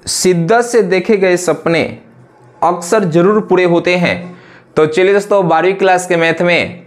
शिद्दत से देखे गए सपने अक्सर जरूर पूरे होते हैं। तो चलिए दोस्तों 12वीं क्लास के मैथ में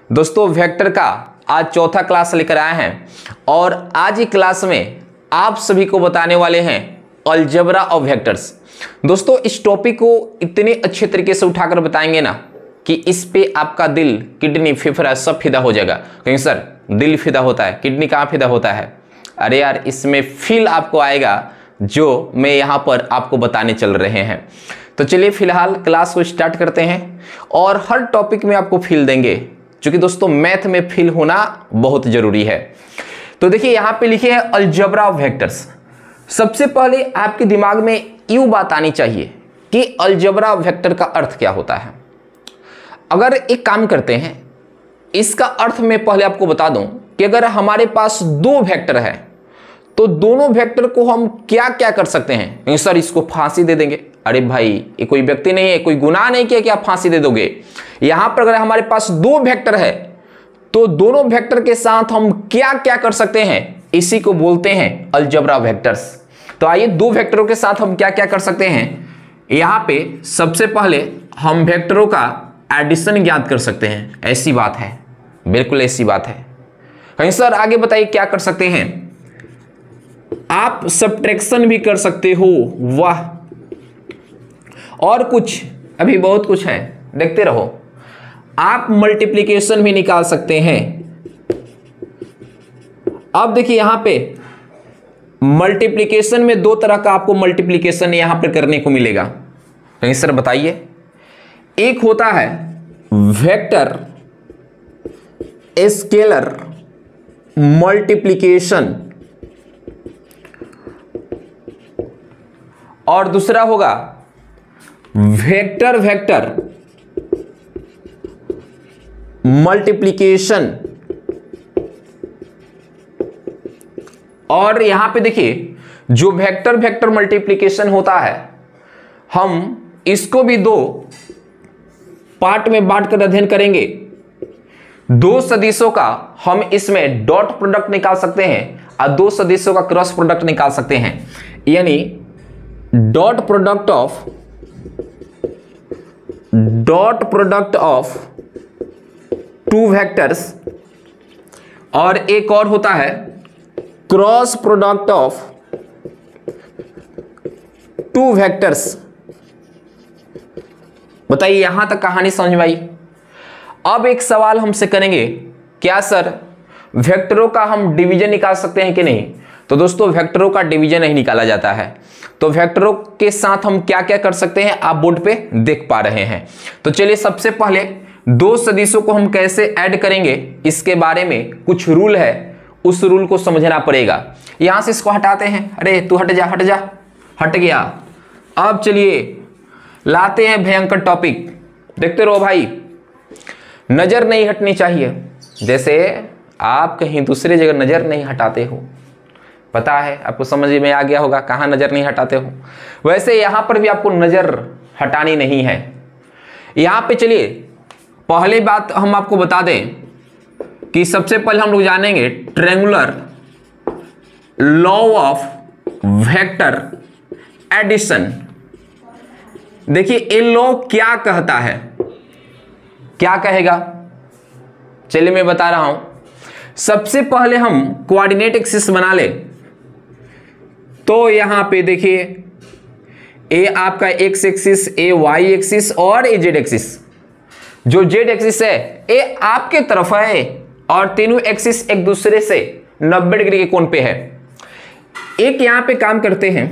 दोस्तों वेक्टर का आज चौथा क्लास लेकर आए हैं और आज की क्लास में आप सभी को बताने वाले हैं अलजेब्रा ऑफ वेक्टर्स। दोस्तों इस टॉपिक को इतने अच्छे तरीके से उठाकर बताएंगे ना कि इस पे आपका दिल, किडनी, फेफड़ा सब फिदा हो जाएगा। कहीं सर दिल फिदा होता है, किडनी कहाँ फिदा होता है? अरे यार इसमें फील आपको आएगा जो मैं यहाँ पर आपको बताने चल रहे हैं। तो चलिए फिलहाल क्लास को स्टार्ट करते हैं और हर टॉपिक में आपको फील देंगे, क्योंकि दोस्तों मैथ में फील होना बहुत जरूरी है। तो देखिए यहाँ पे लिखे हैं अलजेब्रा ऑफ वेक्टर्स। सबसे पहले आपके दिमाग में यूं बात आनी चाहिए कि अलजेब्रा ऑफ वेक्टर का अर्थ क्या होता है। अगर एक काम करते हैं, इसका अर्थ मैं पहले आपको बता दूं कि अगर हमारे पास दो वेक्टर है तो दोनों वेक्टर को हम क्या क्या कर सकते हैं। सर इसको फांसी दे देंगे। अरे भाई ये कोई व्यक्ति नहीं है, कोई गुनाह नहीं किया कि आप फांसी दे दोगे। यहां पर अगर हमारे पास दो वेक्टर है तो दोनों वेक्टर के साथ हम क्या क्या कर सकते हैं, इसी को बोलते हैं अलजेब्रा वेक्टर्स। तो आइए दो वेक्टरों के साथ हम क्या क्या कर सकते हैं। यहां पे सबसे पहले हम वेक्टरों का एडिशन ज्ञात कर सकते हैं। ऐसी बात है, बिल्कुल ऐसी बात है। कहीं सर आगे बताइए क्या कर सकते हैं। आप सब्ट्रैक्शन भी कर सकते हो। वाह, और कुछ, अभी बहुत कुछ है, देखते रहो। आप मल्टीप्लिकेशन भी निकाल सकते हैं। अब देखिए यहां पे मल्टीप्लिकेशन में दो तरह का आपको मल्टीप्लिकेशन यहां पर करने को मिलेगा। कहीं सर बताइए। एक होता है वेक्टर स्केलर मल्टीप्लिकेशन और दूसरा होगा वेक्टर वेक्टर मल्टीप्लिकेशन। और यहां पे देखिए जो वेक्टर वेक्टर मल्टीप्लिकेशन होता है, हम इसको भी दो पार्ट में बांटकर अध्ययन करेंगे। दो सदिशों का हम इसमें डॉट प्रोडक्ट निकाल सकते हैं और दो सदिशों का क्रॉस प्रोडक्ट निकाल सकते हैं। यानी dot product of two vectors, और एक और होता है cross product of two vectors. बताइए यहां तक कहानी समझ में आई। अब एक सवाल हमसे करेंगे, क्या सर वेक्टरों का हम डिवीजन निकाल सकते हैं कि नहीं? तो दोस्तों वेक्टरों का डिवीजन नहीं निकाला जाता है। तो वेक्टरों के साथ हम क्या क्या कर सकते हैं आप बोर्ड पे देख पा रहे हैं। तो चलिए सबसे पहले दो सदिशों को हम कैसे ऐड करेंगे इसके बारे में कुछ रूल है, उस रूल को समझना पड़ेगा। यहां से इसको हटाते हैं। अरे तू हट जा, हट जा, हट गया। अब चलिए लाते हैं भयंकर टॉपिक। देखते रहो भाई, नजर नहीं हटनी चाहिए। जैसे आप कहीं दूसरी जगह नजर नहीं हटाते हो, पता है आपको, समझ में आ गया होगा कहां नजर नहीं हटाते हो। वैसे यहां पर भी आपको नजर हटानी नहीं है। यहां पे चलिए पहले बात हम आपको बता दें कि सबसे पहले हम लोग जानेंगे triangular law of vector addition. देखिए ये लॉ क्या कहता है, क्या कहेगा, चलिए मैं बता रहा हूं। सबसे पहले हम कोऑर्डिनेट एक्सिस बना ले। तो यहां पे देखिए ए आपका एक्स एक्सिस, ए वाई एक्सिस और ए जेड एक्सिस। जो जेड एक्सिस है ए आपके तरफ है और तीनों एक्सिस एक दूसरे से 90 डिग्री के कोण पे है। एक यहां पे काम करते हैं,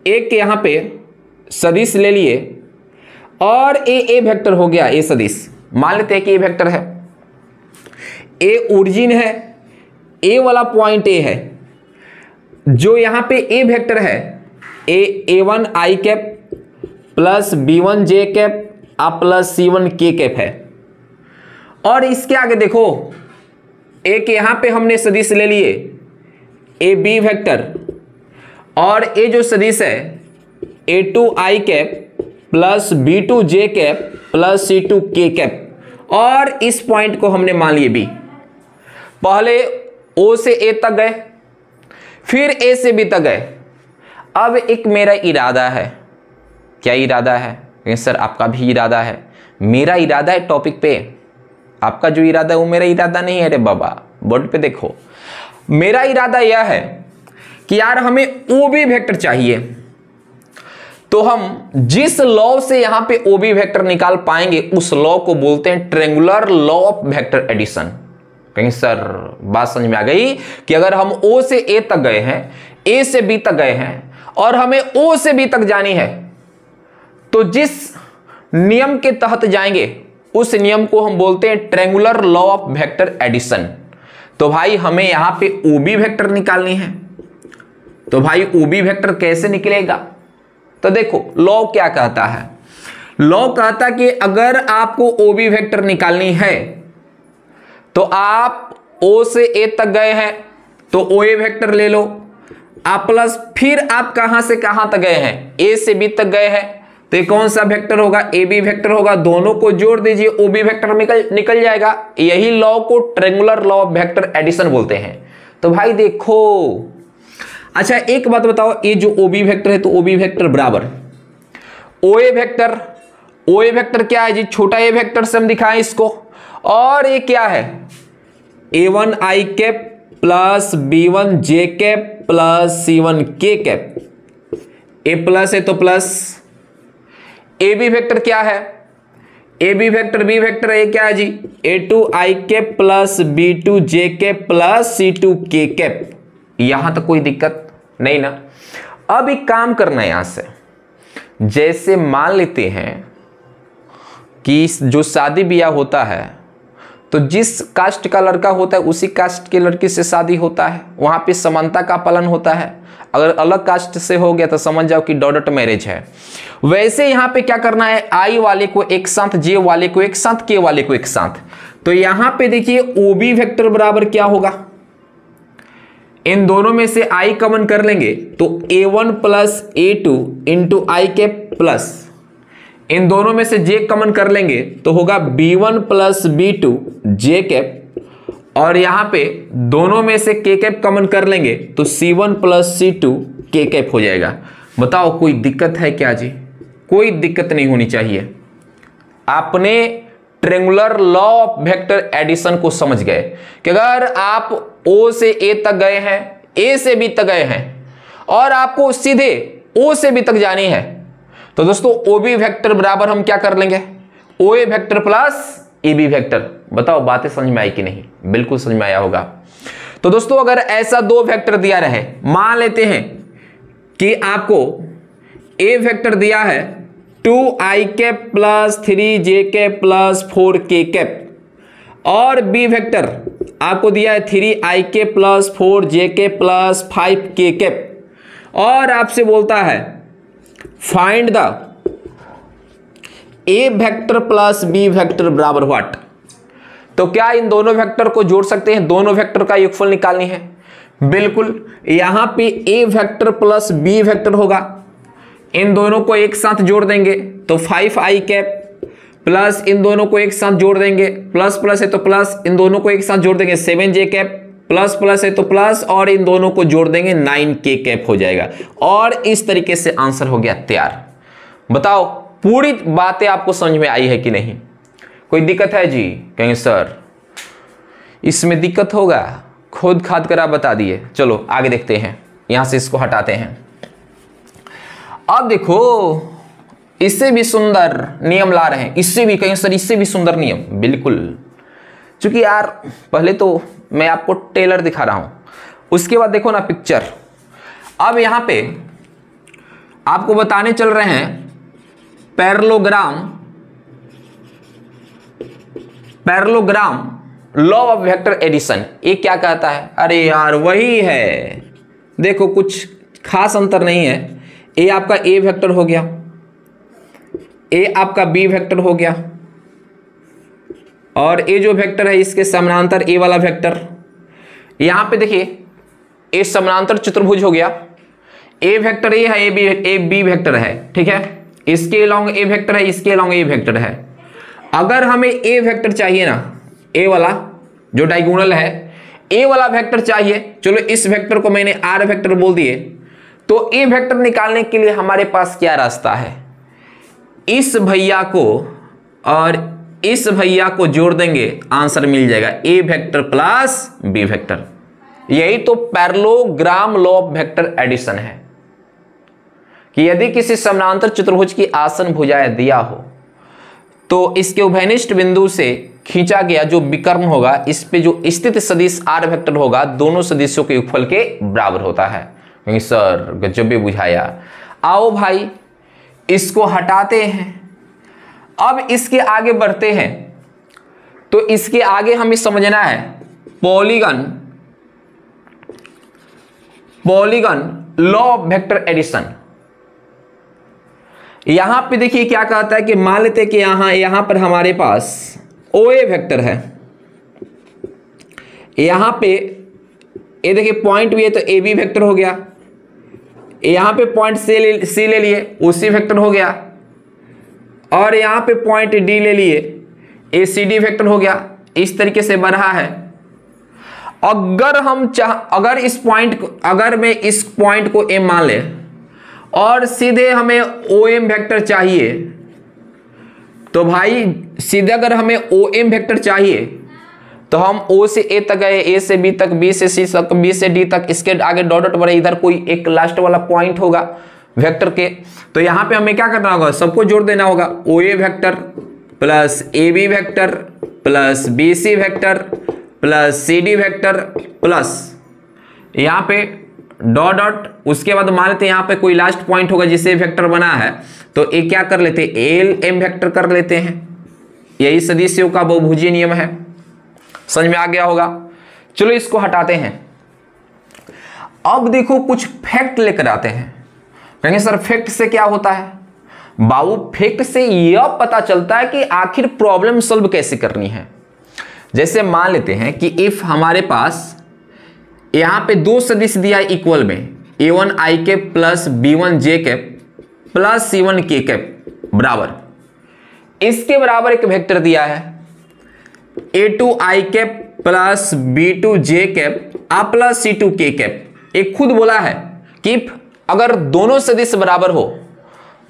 एक यहां पे सदिश ले लिए और ए वेक्टर हो गया। ए सदिश मान लेते हैं कि ए वेक्टर है, ए ओरिजिन है, ए वाला पॉइंट ए है। जो यहां पे ए वेक्टर है ए1 आई कैप प्लस b1 जे कैप प्लस c1 के कैप है। और इसके आगे देखो एक यहां पे हमने सदिश ले लिए ए बी वेक्टर, और ए जो सदिश है a2 आई कैप प्लस b2 जे कैप प्लस c2 के कैप, और इस पॉइंट को हमने मान लिए बी। पहले ओ से ए तक गए, फिर ए से बी तक गए। अब एक मेरा इरादा है, क्या इरादा है सर? आपका भी इरादा है, मेरा इरादा है टॉपिक पे, आपका जो इरादा है वो मेरा इरादा नहीं है। अरे बाबा बोर्ड पे देखो, मेरा इरादा यह है कि यार हमें ओबी वेक्टर चाहिए, तो हम जिस लॉ से यहां पे ओबी वेक्टर निकाल पाएंगे उस लॉ को बोलते हैं triangular law of vector addition. कहीं सर बात समझ में आ गई कि अगर हम ओ से ए तक गए हैं, ए से बी तक गए हैं और हमें ओ से बी तक जानी है, तो जिस नियम के तहत जाएंगे उस नियम को हम बोलते हैं triangular law of vector addition. तो भाई हमें यहां पे ओबी वेक्टर निकालनी है, तो भाई ओबी वेक्टर कैसे निकलेगा? तो देखो लॉ क्या कहता है, लॉ कहता कि अगर आपको ओबी वेक्टर निकालनी है तो आप ओ से ए तक गए हैं तो ओ ए वेक्टर ले लो, आप प्लस फिर आप कहां से कहां तक गए हैं, ए से बी तक गए हैं, तो ये कौन सा वेक्टर होगा? ए बी वेक्टर होगा। दोनों को जोड़ दीजिए, ओबी वेक्टर निकल जाएगा। यही लॉ को triangular law of vector addition बोलते हैं। तो भाई देखो, अच्छा एक बात बताओ, ये जो ओबी वेक्टर है तो ओबी वेक्टर बराबर ओए वेक्टर, ओए वेक्टर क्या है जी? छोटा ए वेक्टर से हम दिखाएं इसको, और ये क्या है? a1 i cap plus b1 j cap plus c1 k cap. A plus है तो प्लस, ए बी वेक्टर क्या है? A B vector B vector है, क्या है जी? a2 i cap plus b2 j cap plus c2 k cap. यहां तक कोई दिक्कत नहीं ना? अब एक काम करना है यहां से, जैसे मान लेते हैं कि जो शादी ब्याह होता है तो जिस कास्ट का लड़का होता है उसी कास्ट के लड़की से शादी होता है, वहां पे समानता का पालन होता है। अगर अलग कास्ट से हो गया तो समझ जाओ कि डॉट मैरिज है। वैसे यहां पे क्या करना है, आई वाले को एक साथ, जे वाले को एक साथ, के वाले को एक साथ। तो यहां पे देखिए ओबी वेक्टर बराबर क्या होगा, इन दोनों में से आई कॉमन कर लेंगे तो a1 प्लस a2 इंटू आई कैप प्लस, इन दोनों में से j कॉमन कर लेंगे तो होगा b1 plus b2 j cap, और यहां पे दोनों में से k कैप कॉमन कर लेंगे तो c1 plus c2 k cap हो जाएगा। बताओ कोई दिक्कत है क्या जी? कोई दिक्कत नहीं होनी चाहिए। आपने triangular law of vector addition को समझ गए कि अगर आप O से A तक गए हैं, A से B तक गए हैं और आपको सीधे O से B तक जानी है, तो दोस्तों OB वेक्टर बराबर हम क्या कर लेंगे? OA vector plus AB vector. बताओ बातें समझ में आई कि नहीं? बिल्कुल समझ में आया होगा। तो दोस्तों अगर ऐसा दो वेक्टर दिया रहे, मान लेते हैं कि आपको A वेक्टर दिया है 2i cap plus 3j cap plus 4k cap, और B वेक्टर आपको दिया है 3i cap plus 4j cap plus 5k cap, और आपसे बोलता है find the A vector plus B vector बराबर व्हाट। तो क्या इन दोनों वेक्टर को जोड़ सकते हैं? दोनों वेक्टर का योगफल निकालनी है। बिल्कुल, यहां पे A vector plus B vector होगा, इन दोनों को एक साथ जोड़ देंगे तो 5i कैप, प्लस इन दोनों को एक साथ जोड़ देंगे, प्लस प्लस है तो प्लस, इन दोनों को एक साथ जोड़ देंगे 7j कैप, प्लस प्लस है तो प्लस, और इन दोनों को जोड़ देंगे 9k कैप हो जाएगा। और इस तरीके से आंसर हो गया तैयार। बताओ पूरी बातें आपको समझ में आई है कि नहीं? कोई दिक्कत है जी? कहेंगे सर इसमें दिक्कत होगा, खुद खाद कर आप बता दिए। चलो आगे देखते हैं, यहां से इसको हटाते हैं। अब देखो इससे भी सुंदर नियम ला रहे हैं, इससे भी, कहेंगे सर इससे भी सुंदर नियम। बिल्कुल, क्योंकि यार पहले तो मैं आपको टेलर दिखा रहा हूं, उसके बाद देखो ना पिक्चर। अब यहां पे आपको बताने चल रहे हैं parallelogram law of vector addition. ये क्या कहता है? अरे यार वही है, देखो कुछ खास अंतर नहीं है। ए आपका ए वेक्टर हो गया, ए आपका बी वेक्टर हो गया, और ए जो वेक्टर है इसके समानांतर ए वाला वेक्टर। यहां पे देखिए ए समानांतर चतुर्भुज हो गया, ए वेक्टर ए है, ए बी वेक्टर है, ठीक है, इसके अलोंग ए वेक्टर है, इसके अलोंग ए वेक्टर है। अगर हमें ए वेक्टर चाहिए ना, ए वाला जो डायगोनल है, ए वाला वेक्टर चाहिए, चलो इस वेक्टर को मैंने आर वेक्टर बोल दिए, तो ए वेक्टर निकालने के लिए हमारे पास क्या रास्ता है, इस भैया को और इस भैया को जोड़ देंगे, आंसर मिल जाएगा A vector plus B vector. यही तो parallelogram law of vector addition है कि यदि किसी समानांतर चतुर्भुज की आसन भुजाएं दिया हो तो इसके उभयनिष्ठ बिंदु से खींचा गया जो विकर्ण होगा, इस पे जो स्थित सदिश आर वेक्टर होगा, दोनों सदिशों के योगफल के बराबर होता है। क्योंकि सर गजब भी बुझाया। आओ भाई इसको हटाते हैं, अब इसके आगे बढ़ते हैं। तो इसके आगे हमें समझना है polygon law of vector addition. यहां पे देखिए क्या कहता है कि मान लेते हैं कि यहां पर हमारे पास OA वेक्टर है, यहां पे ये देखिए पॉइंट भी है तो AB वेक्टर हो गया, यहां पे पॉइंट C ले लिए OC वेक्टर हो गया, और यहां पे पॉइंट D ले लिए ACD वेक्टर हो गया। इस तरीके से बन रहा है। अगर मैं इस पॉइंट को M मान ले और सीधे हमें OM वेक्टर चाहिए, तो भाई सीधे अगर हमें OM वेक्टर चाहिए तो हम O से A तक गए, A से B तक, B से C तक, B से D तक, इसके आगे डॉट डॉट बढ़े, इधर कोई एक लास्ट वाला पॉइंट होगा वेक्टर के। तो यहां पे हमें क्या करना होगा, सबको जोड़ देना होगा। OA vector plus AB vector plus BC vector plus CD vector plus यहां पे डॉट डॉट, उसके बाद मान लेते हैं यहाँ पे कोई लास्ट पॉइंट होगा जिसे वेक्टर बना है, तो ये क्या कर लेते हैं, LM वेक्टर कर लेते हैं। यही सदिशों का बहुभुजीय नियम है, समझ में आ गया होगा। चलो इसको हटाते हैं। अब देखो कुछ फैक्ट लेकर आते हैं। कहेंगे सर फैक्ट से क्या होता है? बाबू फैक्ट से यह पता चलता है कि आखिर प्रॉब्लम सॉल्व कैसे करनी है। जैसे मान लेते हैं कि इफ हमारे पास यहां पे दो सदिश दिया है इक्वल में, A1 I cap plus B1 J cap plus C1 K cap बराबर, इसके बराबर एक वेक्टर दिया है A2 I cap plus B2 J cap आ प्लस C2 K कैप। एक खुद बोला है कि अगर दोनों सदिश बराबर हो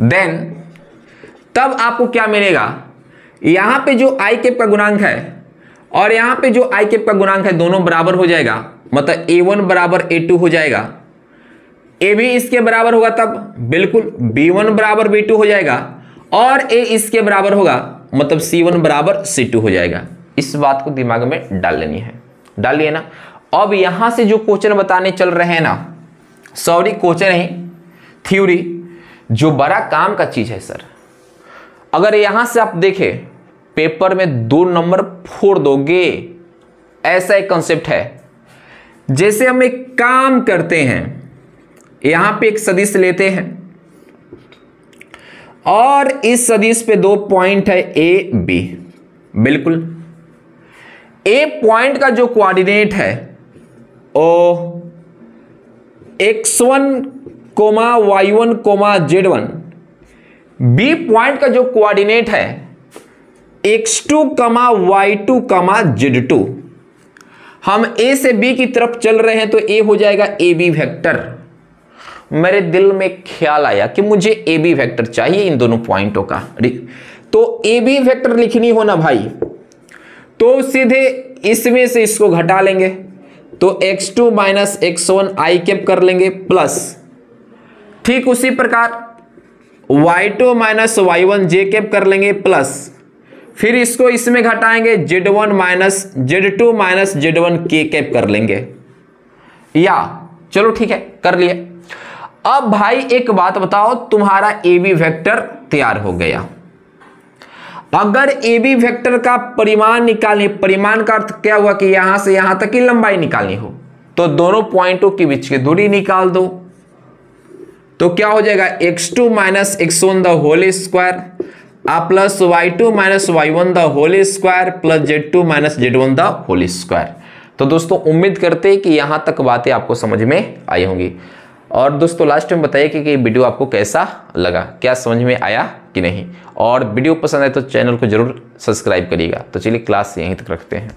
देन तब आपको क्या मिलेगा, यहां पे जो I कैप का गुणांक है और यहां पे जो I कैप का गुणांक है दोनों बराबर हो जाएगा, मतलब A1 बराबर A2 हो जाएगा, A भी इसके बराबर होगा तब बिल्कुल B1 बराबर B2 हो जाएगा, और A इसके बराबर होगा मतलब C1 बराबर C2 हो जाएगा। इस बात को दिमाग में डाल लेनी है, डाल लिए ना। अब यहां से जो क्वेश्चन बताने चल रहे हैं ना, सॉरी क्वेश्चन नहीं थ्योरी, जो बड़ा काम का चीज है सर। अगर यहां से आप देखें पेपर में 2 नंबर फोड़ दोगे, ऐसा एक कंसेप्ट है। जैसे हम एक काम करते हैं, यहां पे एक सदिश लेते हैं और इस सदिश पे 2 पॉइंट है A B, बिल्कुल A पॉइंट का जो कोऑर्डिनेट है ओ x1, y1, z1, B point का जो कोऑर्डिनेट है x2, y2, z2। हम A से B की तरफ चल रहे हैं तो A हो जाएगा AB वेक्टर। मेरे दिल में ख्याल आया कि मुझे AB वेक्टर चाहिए इन दोनों पॉइंटों का, तो AB वेक्टर लिखनी हो ना भाई, तो सीधे इसमें से इसको घटा लेंगे, तो x2 minus x1 I cap कर लेंगे प्लस, ठीक उसी प्रकार y2 minus y1 J cap कर लेंगे प्लस, फिर इसको इसमें घटाएंगे Z1 minus Z2 minus Z1 K cap कर लेंगे। या चलो ठीक है कर लिए। अब भाई एक बात बताओ, तुम्हारा AB वेक्टर तैयार हो गया। अगर AB वेक्टर का परिमाण निकालनी, परिमाण का अर्थ क्या हुआ कि यहां से यहां तक की लंबाई निकालनी हो, तो दोनों पॉइंटों के बीच की दूरी निकाल दो। तो क्या हो जाएगा x2 minus x1 the whole square आ plus y2 minus y1 the whole square plus z2 minus z1 the whole square. तो दोस्तों उम्मीद करते हैं कि यहां तक बातें आपको समझ में आई होंगी। और दोस्तों लास्ट में बताइए कि वीडियो आपको कैसा लगा, क्या समझ में आया कि नहीं, और वीडियो पसंद आए तो चैनल को जरूर सब्सक्राइब करिएगा। तो चलिए क्लास यहीं तक रखते हैं।